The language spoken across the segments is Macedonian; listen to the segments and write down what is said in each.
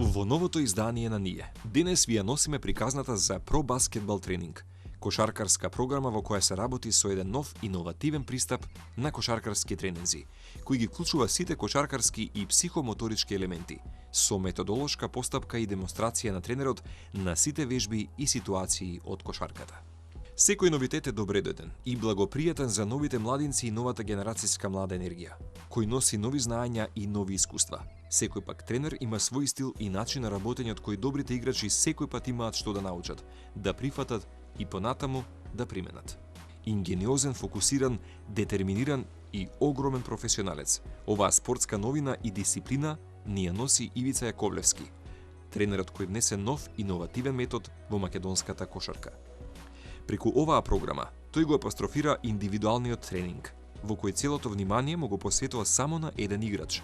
Во новото издание на Ние, денес ви ја носиме приказната за про баскетбал тренинг, кошаркарска програма во која се работи со еден нов иновативен пристап на кошаркарски тренинзи, кој ги вклучува сите кошаркарски и психомоторички елементи, со методолошка постапка и демонстрација на тренерот на сите вежби и ситуации од кошарката. Секој новитет е добредоден и благопријатен за новите младинци и новата генерацијска млада енергија, кој носи нови знаења и нови искуства. Секој пак тренер има свој стил и начин на работење од кој добрите играчи секој пат имаат што да научат, да прифатат и понатаму да применат. Ингениозен, фокусиран, детерминиран и огромен професионалец, оваа спортска новина и дисциплина ни ја носи Ивица Јаковлевски, тренерот кој внесе нов иновативен метод во македонската кошарка. Преку оваа програма, тој го апострофира индивидуалниот тренинг, во кој целото внимание му го посветува само на еден играч,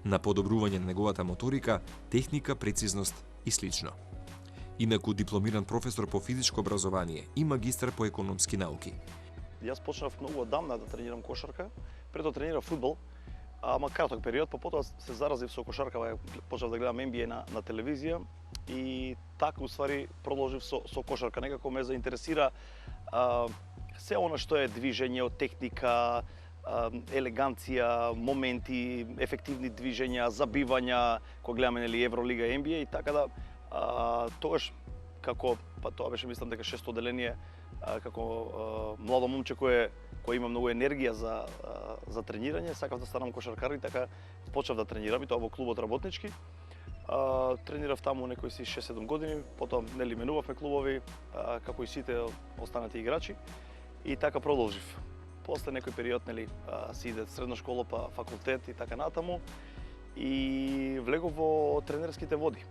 на подобрување на неговата моторика, техника, прецизност и слично. Инаку дипломиран професор по физичко образование и магистар по економски науки. Јас почнав многу одамна да тренирам кошарка, прето тренирав фудбал, ама краток период, потоа се заразив со кошарка, почнав да гледам NBA на телевизија и така уствари продолжив со кошарка. Некако ме заинтересира се она што е движење, техника, елеганција, моменти, ефективни движења, забивања, кога гледаме нели Евролига, NBA и така да тогаш како тоа беше мислам дека шесто оделение, како младо момче кој има многу енергија за тренирање, сакав да станам кошаркар и така почнав да тренирам и тоа во клубот работнички. Тренирав таму некои си 6-7 години, потоа нели менувавме клубови како и сите останати играчи и така продолжив. После некој период нели си иде средна школа па факултет и така натаму и влегов во тренерските води.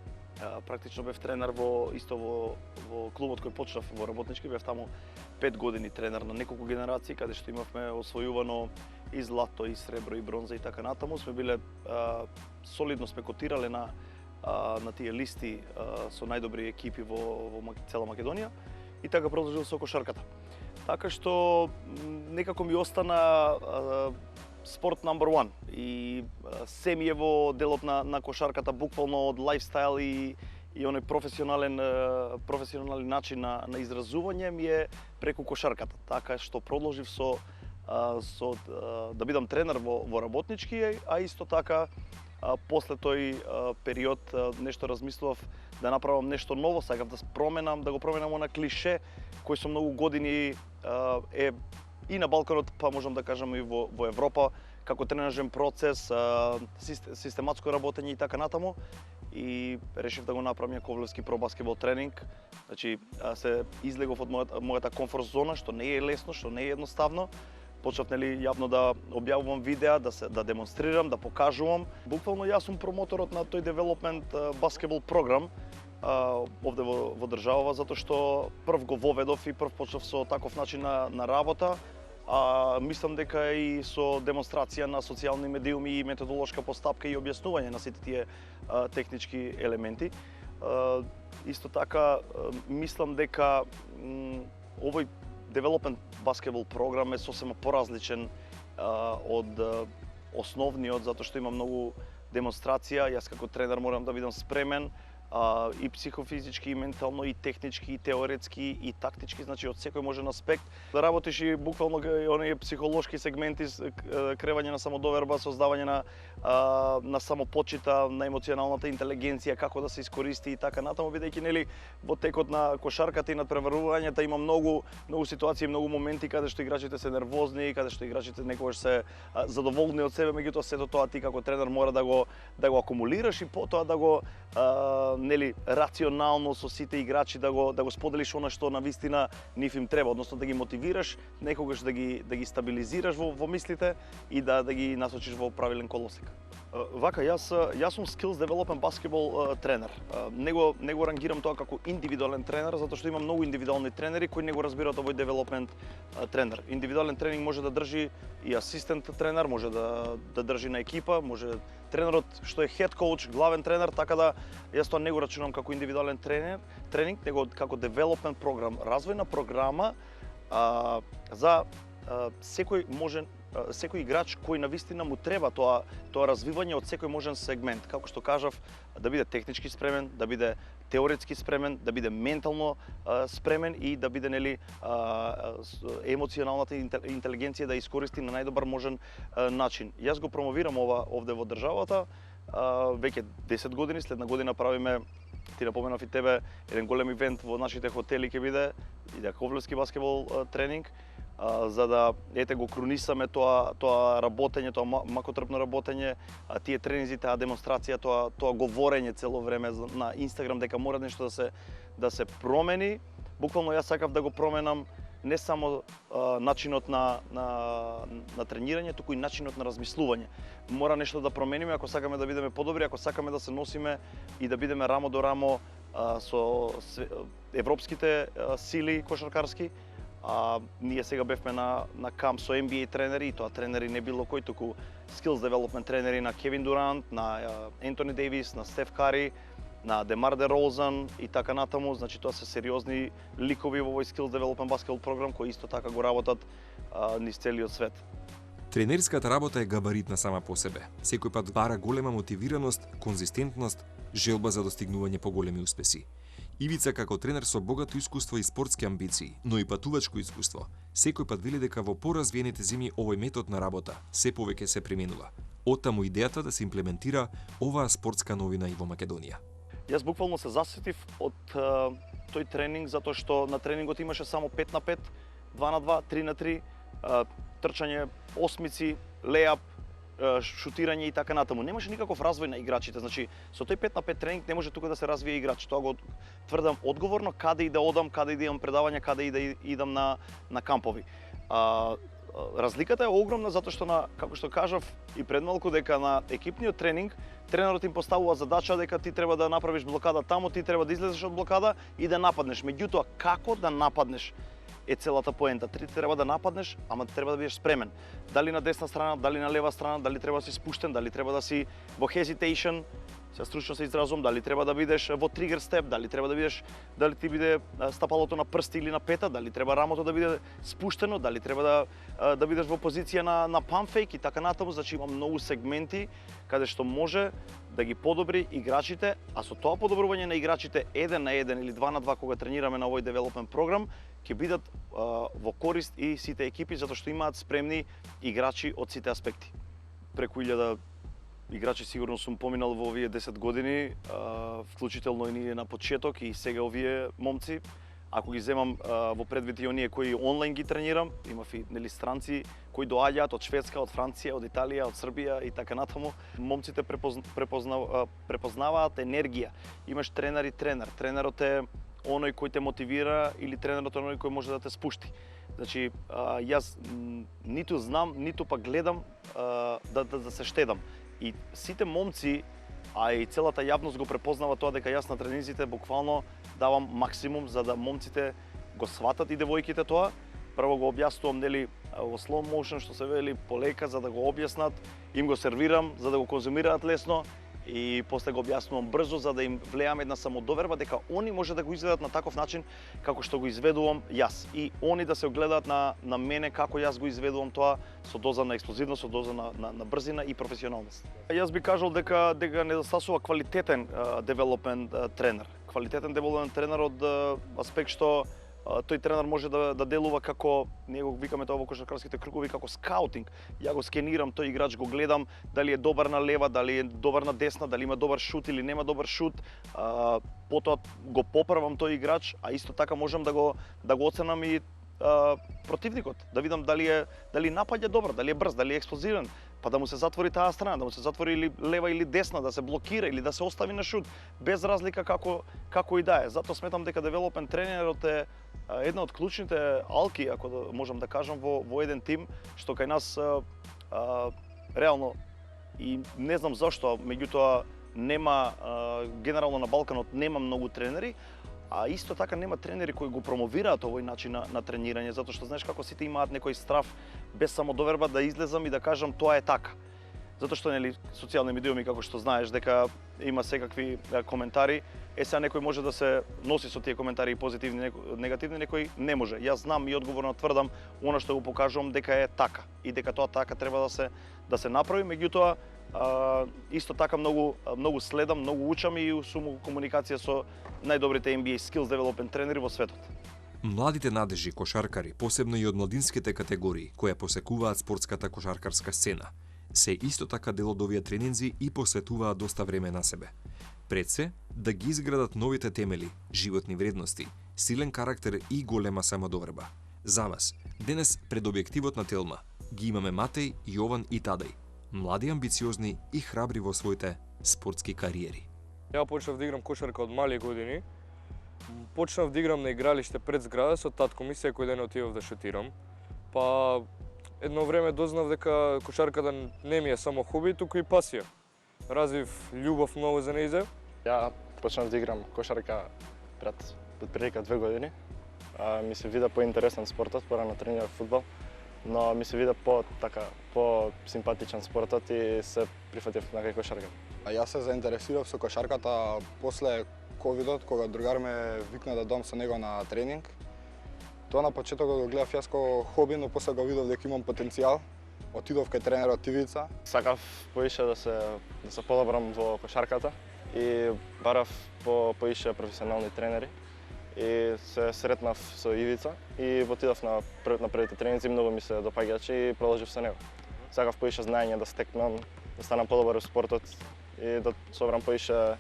Практично бев тренер во клубот кој почнав во работнички, бев таму 5 години тренер на неколку генерации, каде што имавме освојувано и злато, и сребро, и бронза и така натаму. Сме биле солидно сме котирале на тие листи со најдобри екипи во цела Македонија и така продолжил со кошарката. Така што некако ми остана спорт number one и семиево делот на кошарката буквално од лајфстайл и оној професионален начин на изразување ми е преку кошарката. Така што продолжив да бидам тренер во работнички, а исто така после тој период нешто размислував да направам нешто ново, сакав да го променам она клише кој со многу години е и на Балканот, па можам да кажам и во Европа, како тренажен процес, систематско работење и така натаму. И решив да го направам Јаковлевски про баскетбол тренинг. Значи, се излегов од мојата комфорт зона, што не е лесно, што не е едноставно. Почнав нели јавно да објавувам видеа, да демонстрирам, да покажувам. Буквално јас сум промоторот на тој девелопмент баскетбол програм овде во државава, затоа што прв го воведов и прв почнав со таков начин на работа. Мислам дека и со демонстрација на социјални медиуми и методолошка постапка и објаснување на сите тие технички елементи. Исто така мислам дека овој девелопмент баскетбол програм е сосема поразличен од основниот, затоа што има многу демонстрација. Јас како тренер морам да бидам спремен и психофизички, и ментално, и технички, и теоретски, и тактички, значи од секој можен аспект. Да работиш и буквално оние психолошки сегменти, кревање на самодоверба, создавање на самопочита, на емоционалната интелигенција, како да се искористи и така натаму, бидејќи нели во текот на кошарката и надпреварувањето има многу ситуации, многу моменти каде што играчите се нервозни, каде што играчите некогаш се задоволни од себе, меѓутоа сето тоа ти како тренер мора да го акумулираш и потоа да го нели рационално со сите играчи да го споделиш она што навистина нив им треба, односно да ги мотивираш, некогаш да ги стабилизираш во мислите и да ги насочиш во правилен колосек. Вака, јас сум Skills Development баскетбол тренер. Не го рангирам тоа како индивидуален тренер, затоа што има многу индивидуални тренери кои не го разбираат овој девелопмент тренер. Индивидуален тренинг може да држи и асистент тренер, може да држи на екипа, може тренерот што е head coach, главен тренер, така да јас тоа не го рачунам како индивидуален тренинг, него како development програм, развојна програма за секој секој играч кој навистина му треба тоа развивање од секој можен сегмент. Како што кажав, да биде технички спремен, да биде теоретски спремен, да биде ментално спремен и да биде емоционалната интелигенција да искористи на најдобар можен начин. Јас го промовирам ова овде во државата веќе 10 години, следна година правиме, ти напоменав и тебе, еден голем ивент во нашите хотели ќе биде и Јаковлевски баскетбол тренинг, за да го кронисаме тоа работење, тоа макотрпно работење, тие тренинзи, таа демонстрација, тоа говорење цело време на Инстаграм дека мора нешто да се промени. Буквално јас сакав да го променам не само начинот на тренирање, туку и начинот на размислување. Мора нешто да промениме ако сакаме да бидеме подобри, ако сакаме да се носиме и да бидеме рамо до рамо со европските сили кошаркарски. Ние сега бевме на камп со NBA тренери, и тоа тренери не било кој, туку skills development тренери на Кевин Дурант, на Ентони Дейвис, на Стеф Кари, на Демар Дерозан и така натаму. Значи тоа се сериозни ликови во овој skills development баскетбол програм кои исто така го работат низ целиот свет. Тренерската работа е габаритна сама по себе. Секој пат бара голема мотивираност, конзистентност, желба за достигнување поголеми успеси. Ивица како тренер со богато искуство и спортски амбиции, но и патувачко искуство, секој пат вели дека во поразвиените земји овој метод на работа се повеќе се применува. Оттаму идејата да се имплементира оваа спортска новина и во Македонија. Јас буквално се засетив од тој тренинг затоа што на тренингот имаше само 5 на 5, 2 на 2, 3 на 3, трчање, осмици, леап, шутирање и така натаму. Немаше никаков развој на играчите. Значи, со тој 5 на 5 тренинг не може тука да се развие играч. Тоа го тврдам одговорно, каде и да одам, каде и да имам предавања, каде и да идам на кампови. Разликата е огромна затоа што како што кажав и пред малку, дека на екипниот тренинг тренерот им поставува задача дека ти треба да направиш блокада таму, ти треба да излезеш од блокада и да нападнеш. Меѓутоа, како да нападнеш е целата поента. Ти треба да нападнеш, ама треба да бидеш спремен. Дали на десна страна, дали на лева страна, дали треба да си спуштен, дали треба да си во hesitation, се стручно се изразувам, дали треба да бидеш во trigger step, дали треба да бидеш, дали ти биде стапалото на прсти или на пета, дали треба рамото да биде спуштено, дали треба да бидеш во позиција на pump fake и така натаму. Значи има многу сегменти каде што може да ги подобри играчите, а со тоа подобрување на играчите 1 на 1 или 2 на 2 кога тренираме на овој development програм, ќе бидат во корист и сите екипи затоа што имаат спремни играчи од сите аспекти. Преку 1000 играчи сигурно сум поминал во овие 10 години, вклучително и ние на почеток и сега овие момци. Ако ги земам во предвид и оние кои онлайн ги тренирам, имав и странци кои доаѓаат од Шведска, од Франција, од Италија, од Србија и така натаму. Момците препознаваат енергија. Имаш тренер и тренер. Тренерот е оној кој те мотивира или тренерот е оној кој може да те спушти. Значи, јас ниту знам, ниту пак гледам да се штедам. И сите момци, а и целата јавност го препознава тоа дека јас на тренинзите буквално давам максимум за да момците го сватат и девојките тоа. Прво го објаснувам во slow motion, што се вели полека, за да го објаснат, им го сервирам за да го конзумираат лесно и после го објаснувам брзо за да им влеам една самодоверба дека они може да го изведат на таков начин како што го изведувам јас и они да се огледаат на мене како јас го изведувам тоа со доза на експлозивност, со доза на брзина и професионалност. Јас би кажал дека недостасува квалитетен девелопмент тренер. Квалитетен девелопмент тренер од аспект што тој тренер може да делува како, ние го викаме тоа во кошаркарските кругови, како скаутинг. Ја го скенирам тој играч, го гледам дали е добар на лева, дали е добар на десна, дали има добар шут или нема добар шут. Потоа го поправам тој играч, а исто така можам да го оценам и противникот, да видам дали напаѓа добро, дали е брз, дали е експлозивен, па да му се затвори таа страна, да му се затвори или лева или десна, да се блокира или да се остави на шут, без разлика како и да е. Затоа сметам дека девелопмент тренерот е една од клучните алки, ако можам да кажам, во еден тим, што кај нас реално и не знам зашто, меѓутоа нема генерално на Балканот нема многу тренери, а исто така нема тренери кои го промовираат овој начин на тренирање, затоа што знаеш како сите имаат некој страв без самодоверба да излезам и да кажам тоа е така. затоа што нели социјални медиуми, како што знаеш, дека има секакви коментари. Сега некој може да се носи со тие коментари и позитивни, негативни, некој не може. Јас знам и одговорно тврдам она што го покажувам дека е така и дека тоа така треба да се направи. Меѓутоа исто така многу следам, многу учам и сум у комуникација со најдобрите NBA Skills Development тренери во светот. Младите надежи кошаркари, посебно и од младинските категории, кои посекуваат спортската кошаркарска сцена, се исто така дел од овие тренинзи и посветуваат доста време на себе. Пред се, да ги изградат новите темели, животни вредности, силен карактер и голема самодоверба. За вас, денес пред објективот на Телма, ги имаме Матеј, Јован и Тадај, млади, амбициозни и храбри во своите спортски кариери. Ја почнав да играм кошарка од мали години. Почнав да играм на игралиште пред зграда со татко ми, секој ден отидов да шутирам. Па едно време дознав дека кошарката не ми е само хоби, туку и пасија. Развив љубов многу за нејзе. Ја почнав да играм кошарка пред отприлика 2 години. Ми се вида поинтересен спортот, порано тренирав фудбал, но ми се вида по-симпатичен спортот и се прифатив на кошарка. Јас се заинтересирав со кошарката после ковидот, кога другар ме викна да дом со него на тренинг. Тоа на почетокот го гледав јас како хоби, но после го видов дека имам потенцијал. Отидов кај тренерот Ивица. Сакав поише да се подобрам во кошарката и барав поише професионални тренери. И се сретнав со Ивица и отидов на првите тренинзи, многу ми се допаѓаше и продолжив со него. Сакав поише знаење да стекнам, да станам подобар во спортот и да собрам поише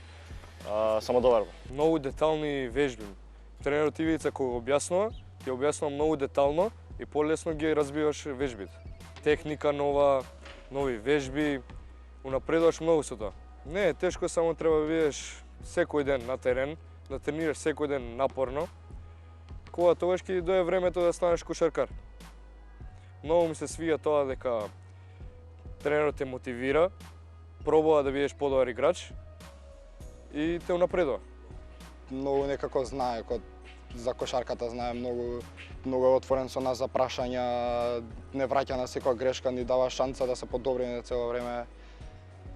самодоверба. Многу детални вежби. Тренерот Ивица кога објаснува, ти објаснува многу детално и полесно ги разбиваш вежбите. Техника нова, нови вежби, унапредуваш многу со тоа. Не е тешко, само треба да бидеш секој ден на терен, да тренираш секој ден напорно. Кога тогаш ќе дое времето да станеш кошаркар. Многу ми се свија тоа дека тренерот те мотивира, пробува да бидеш подобар играч и те унапредува. Многу некако знае, за кошарката знае многу отворен со нас за прашања, не враќа на секоја грешка, ни дава шанса да се подобриме цело време,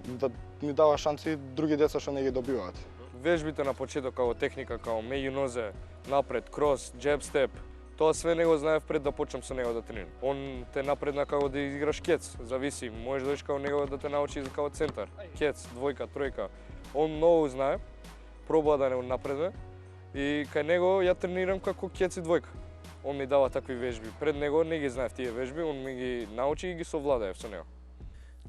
да ни дава шанси други деца што не ги добиваат. Вежбите на почеток како техника, како меѓу нозе, напред, крос, джеб, степ, тоа све него знаев пред да почнам со него да тренирам. Он те напредна како да играш кец, зависи, можеш да идеш како него да те научи за како центар, кец, двојка, тројка. Он многу знае, пробува да не напредне и кај него ја тренирам како кец и двојка. Он ми дава такви вежби. Пред него не ги знаев тие вежби, он ми ги научи и ги совладаев со него.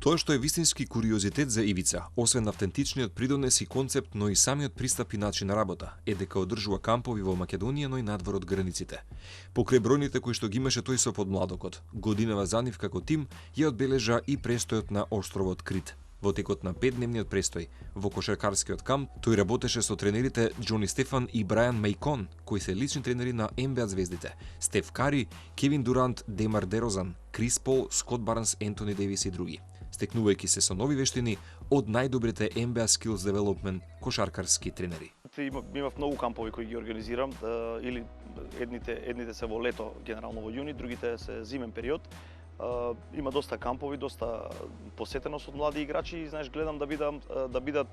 Тоа што е вистински куриозитет за Ивица, освен автентичниот придонес и концепт, но и самиот пристап и начин на работа, е дека одржува кампови во Македонија, но и надвор од границите. Покрај бројните кои што ги имаше тој со подмладокот, годинава за нив како тим ја одбележа и престојот на островот Крит. Во текот на 5-дневниот престој во кошаркарскиот камп, тој работеше со тренерите Џони Стефан и Брајан Мејкон, кои се лични тренери на НБА звездите Стеф Кари, Кевин Дурант, Демар Дерозан, Крис Пол, Скот Барнс, Ентони Девис и други, стекнувајќи се со нови вештини од најдобрите NBA Skills Development кошаркарски тренери. Имав многу кампови кои ги организирам, или едните се во лето, генерално во јуни, другите се зимен период. Има доста кампови, доста посетеност од млади играчи и знаеш, гледам да бидат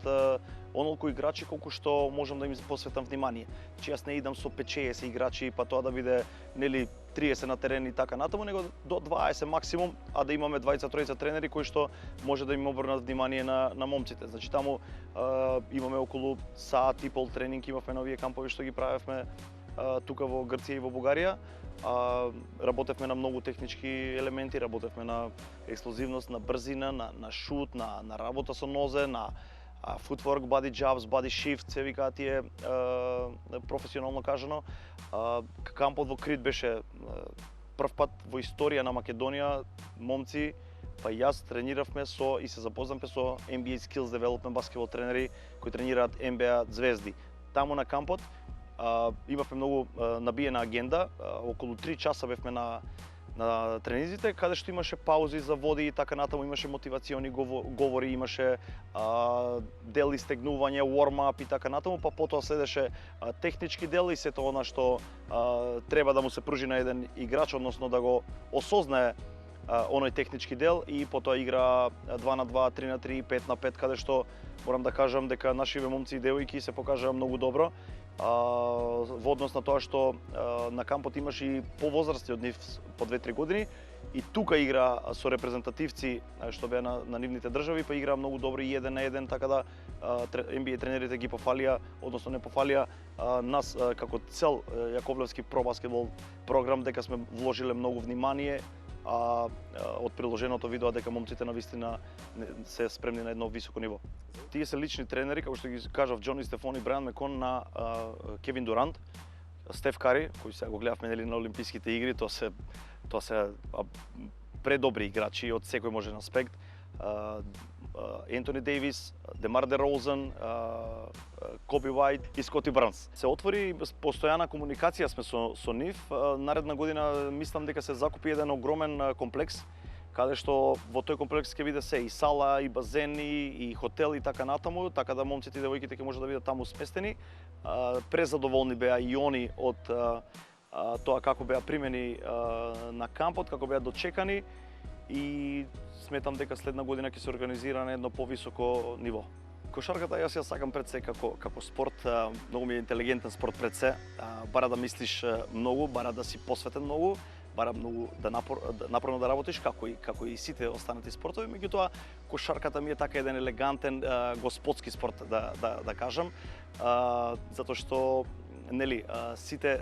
онолку играчи колку што можам да им посветам внимание. Че јас не идам со 5-60 играчи, па тоа да биде нели 30 на терен и така натаму, него до 20 максимум, а да имаме 20-30 тренери кои што може да им обрнат внимание на момците. Значи таму имаме околу саат и пол тренинг, имавме на овие кампови што ги правевме тука во Грција и во Бугарија. Работевме на многу технички елементи, работевме на експлозивност, на брзина, на шут, на работа со нозе, на footwork, body jabs, body shift, се викаат тие професионално кажано. Кампот во Крит беше прв пат во историја на Македонија, момци, па јас трениравме со и се запознавме со NBA Skills Development баскетбол тренери кои тренираат NBA звезди. Таму на кампот имавме многу набиена агенда, околу 3 часа бевме на тренизите, каде што имаше паузи за води и така натаму, имаше мотивациони говори, имаше дел истегнување, warm-up и така натаму, па потоа следеше технички дел и сето она што треба да му се пружи на еден играч, односно да го осознае оној технички дел и потоа игра 2 на 2, 3 на 3, 5 на 5, каде што морам да кажам дека нашиве момци и девојки се покажаа многу добро. Во однос на тоа што на кампот имаш и повозрасти од нив по 2-3 години и тука игра со репрезентативци што беа на нивните држави, па игра многу добро и 1 на 1, така да NBA тренерите ги пофалија, односно не пофалија нас како цел Јаковлевски про баскетбол програм дека сме вложиле многу внимание, од приложеното видео дека момците навистина се спремни на едно високо ниво. Тие се лични тренери, како што ги кажав, Џони Стефон и Брајан Мекон на Кевин Дурант, Стеф Кари, кој сега го гледавме на Олимписките игри, тоа се предобри играчи од секој можен аспект. Ентони Дейвис, Демар Дерозен, Коби Уајт и Скоти Барнс. Се отвори постојана комуникација сме со нив. Наредна година мислам дека се закупи еден огромен комплекс, каде што во тој комплекс ќе биде се и сала, и базени, и хотел и така натаму, така да момците и девојките ќе можат да бидат таму сместени. Презадоволни беа и они од тоа како беа примени на кампот, како беа дочекани и сметам дека следна година ќе се организира на едно повисоко ниво. Кошарката јас ја сакам пред се како спорт, многу ми е интелигентен спорт пред се, бара да мислиш многу, бара да си посветен многу, бара многу напорно да работиш како и сите останати спортови, меѓутоа кошарката ми е така еден елегантен господски спорт да кажам, затоа што нели сите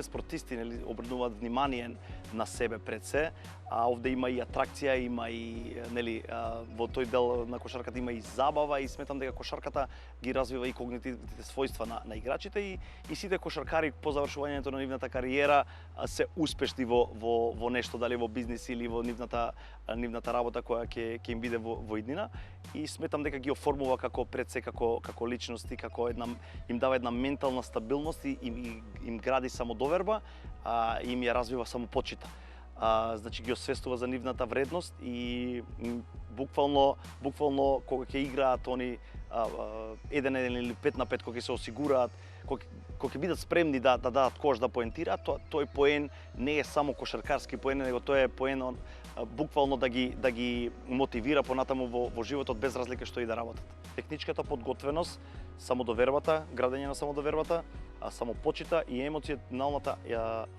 спортисти нели обрнуваат внимание на себе пред се, а овде има и атракција, има и нели во тој дел на кошарката има и забава и сметам дека кошарката ги развива и когнитивните својства на играчите и сите кошаркари по завршувањето на нивната кариера се успешни во нешто, дали во бизнис или во нивната работа која ќе им биде во иднина и сметам дека ги оформува како пред се како личности, како им дава една ментална стабилност и им гради самодоверба, и им ја развива самопочита. Значи ги освестува за нивната вредност и буквално кога ќе играат они 1 на 1 или 5 на 5, кога ќе се осигураат, кога ќе бидат спремни да дадат кош да поентираат, тој поен не е само кошаркарски поен, него тој е поен буквално да ги мотивира понатаму во животот без разлика што и да работат. Техничката подготвеност, самодовербата, градење на самодовербата, самопочита и емоционалната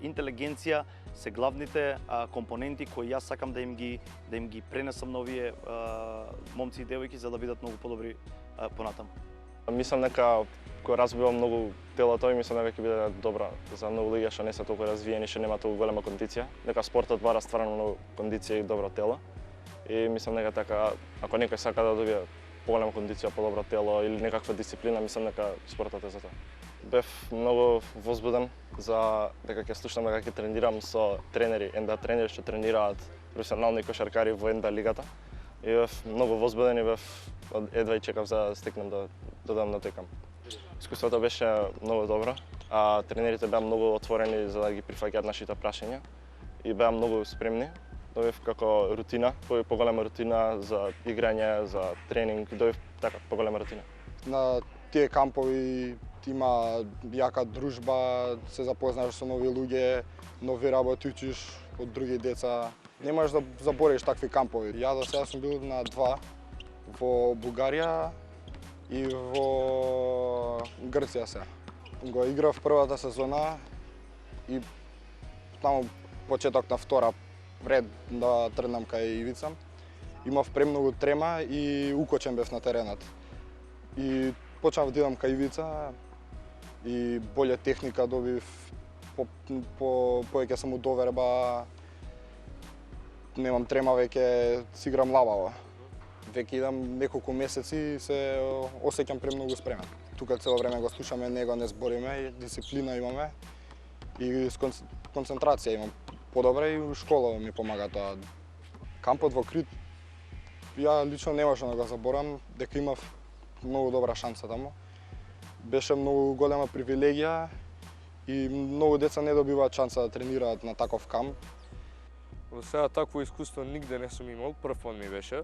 интелигенција се главните компоненти кои јас сакам да им ги пренесам на овие момци и девојки за да бидат многу подобри понатаму. Мислам дека кога разбивам многу телото, мислам дека ќе биде добра за многу луѓе што не се толку развиени, што нема толку голема кондиција. Дека спортот бара стварно многу кондиција и добро тело. И мислам дека така, ако некој сака да добие поголема кондиција, подобро тело или некаква дисциплина, мислам дека спортот е за тоа. Бев многу возбуден за дека ќе слушнам дека ќе тренирам со тренери, НБА тренери што тренираат професионални кошаркари во НБА лигата. И бев многу возбуден и бев едва и чекав за да стекнам да додам на тој камп. Искуството беше многу добро, а тренерите беа многу отворени за да ги прифаќаат нашите прашања и беа многу спремни. Добив како рутина, поголема рутина за играње, за тренинг, добив така поголема рутина. На тие кампови има јака дружба, се запознаш со нови луѓе, нови работи учиш од други деца. Не можеш да заборавиш такви кампови. Ја до сега сум бил на 2 во Бугарија и во Грција се. Го играв првата сезона и таму почеток на втора пред да тргнам кај Ивица. Имав премногу трема и укочен бев на теренот. И почнав да идам кај Ивица и болја техника добив, повеќе самодоверба, немам трема веќе, си играм лабаво. Веќе идам неколку месеци и се осеќам премногу спремен. Тука цело време го слушаме него, не збориме, дисциплина имаме и концентрација имам подобра и школа ми помага тоа. Кампот во Крит, ја лично не можам да го заборам, дека имав многу добра шанса таму. Беше многу голема привилегија и многу деца не добиваат шанса да тренираат на таков камп. До сега такво искуство нигде не сум имал, прв пат ми беше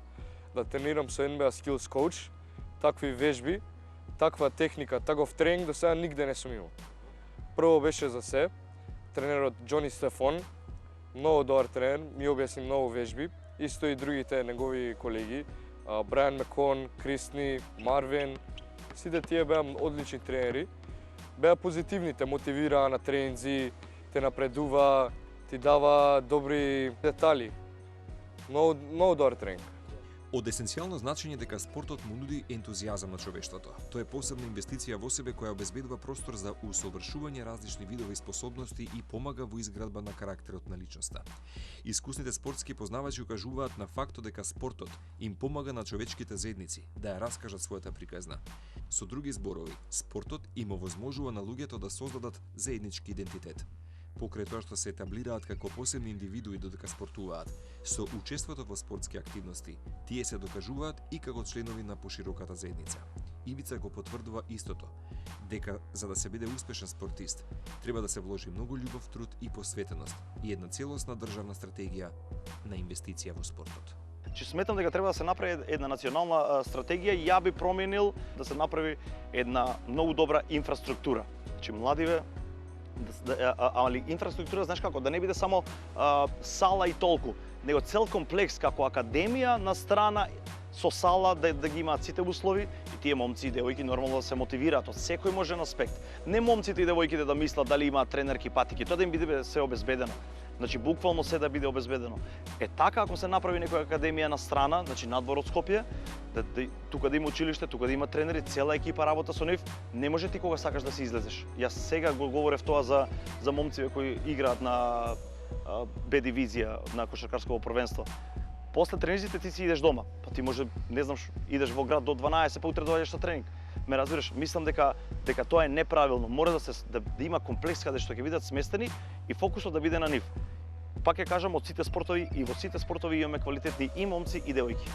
да тренирам со NBA Skills Coach, такви вежби, таква техника, таков тренинг до сега нигде не сум имал. Прво беше за се, тренерот Џони Стефон, Многу добар тренер, ми објасни многу вежби, исто и другите негови колеги, Брайан Мекон, Кристни, Марвин, сите тие беа одлични тренери. Беа позитивни, те мотивираа на тренинзи, те напредува, ти дава добри детали. Многу добар тренинг. Од есенцијално значење дека спортот му нуди ентузијазам на човештвото. Тоа е посебна инвестиција во себе која обезбедува простор за усовршување различни видови способности и помага во изградба на карактерот на личноста. Искусните спортски познавачи укажуваат на фактот дека спортот им помага на човечките заедници да ја раскажат својата приказна. Со други зборови, спортот им овозможува на луѓето да создадат заеднички идентитет. Покрај тоа што се етаблираат како посебни индивидуи додека спортуваат, со учеството во спортски активности, тие се докажуваат и како членови на пошироката заедница. Ивица го потврдува истото, дека за да се биде успешен спортист, треба да се вложи многу љубов, труд и посветеност и една целосна државна стратегија на инвестиција во спортот. Сметам дека треба да се направи една национална стратегија и ја би променил да се направи една многу добра инфраструктура. Младиве, али инфраструктура, знаеш како, да не биде само сала и толку, него цел комплекс како академија на страна со сала да ги имаат сите услови и тие момци и девојки нормално да се мотивираат од секој можен аспект. Не момците и девојките да мислат дали имаат тренерки, патики, тоа да им биде се обезбедено. Значи буквално се да биде обезбедено. Така ако се направи некоја академија на страна, значи надвор од Скопје, тука да има училиште, тука да има тренери, цела екипа работа со нив, не може ти кога сакаш да се излезеш. Јас сега го говорев тоа за момците кои играат на Б дивизија на кошаркарско првенство. После тренизите ти си идеш дома, па ти може, не знам, идеш во град до 12, па утре доаѓаш на тренинг. Ме разбираш, мислам дека тоа е неправилно. Мора да има комплекс каде што ќе бидат сместени и фокусот да биде на нив. Пак ќе кажам, од сите спортови и во сите спортови имаме квалитетни и момци и девојки.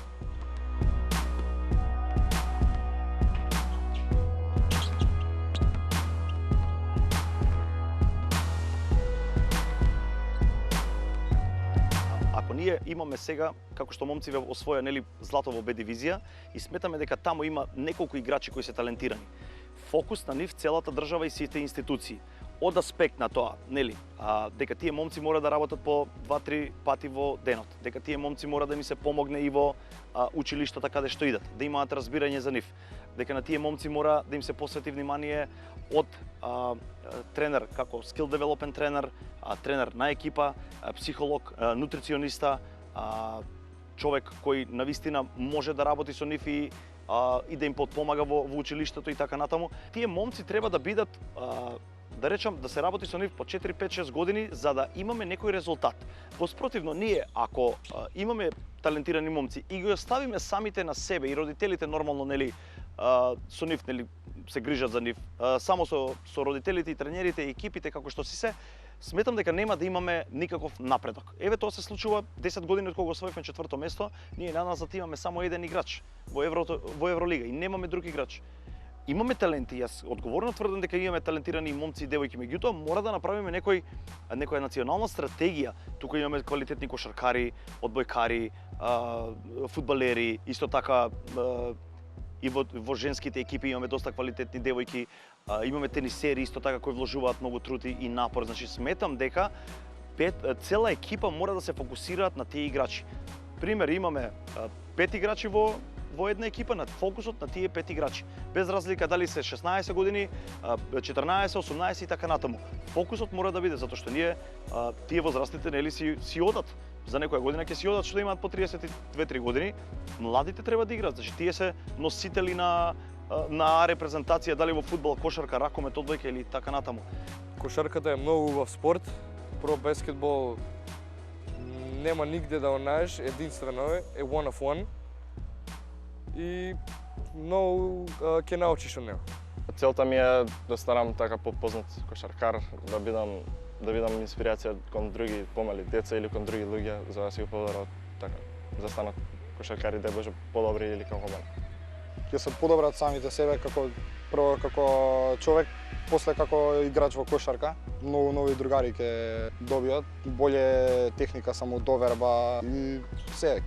Ако ние имаме сега, како што момци освоја злато во Б дивизија и сметаме дека таму има неколку играчи кои се талентирани. Фокус на нив целата држава и сите институции. Од аспект на тоа, дека тие момци мора да работат по 2-3 пати во денот, дека тие момци мора да ми се помогне и во училиштата каде што идат, да имаат разбирање за нив, дека на тие момци мора да им се посвети внимание од тренер, како skill development тренер, тренер на екипа, психолог, нутрициониста, човек кој навистина може да работи со нив и да им подпомага во училиштето и така натаму. Тие момци треба да бидат да речам, да се работи со нив по 4, 5, 6 години за да имаме некој резултат. Воспротивно, ние ако имаме талентирани момци и ги оставиме самите на себе и родителите нормално со нив се грижат за нив, само со родителите и тренерите и екипите како што си се, сметам дека нема да имаме никаков напредок. Еве тоа се случува 10 години од кога освоивме 4-то место, ние назад имаме само еден играч во Евролига и немаме друг играч. Имаме таленти, јас одговорно тврдам дека имаме талентирани момци и девојки, меѓутоа мора да направиме некоја национална стратегија. Тука имаме квалитетни кошаркари, одбојкари, фудбалери, исто така и во женските екипи имаме доста квалитетни девојки, имаме тенисери исто така кои вложуваат многу труд и напор. Значи сметам дека цела екипа мора да се фокусираат на тие играчи. Пример, имаме 5 играчи во една екипа, на фокусот на тие 5 играчи. Без разлика дали се 16 години, 14, 18 и така натаму. Фокусот мора да биде, затоа што тие возрастните си одат. За некоја година ќе си одат што имаат по 32-3 години. Младите треба да играат, значи тие се носители на репрезентација, дали во фудбал, кошарка, ракомет, одбојка или така натаму. Кошарката е многу убав спорт. Про баскетбол нема нигде да го најдеш, единствено е one of one. И многу ќе научиш од него. Целта ми е да станам така попознат кошаркар, да бидам инспирација кон други помали деца или кон други луѓе за да се подобрат така, за да станат кошаркари да може подобри или како мене. Ќе се подобрат самите себе прво како човек, после како играч во кошарка. Многу нови другари ќе добијат, боле техника, самодоверба и се.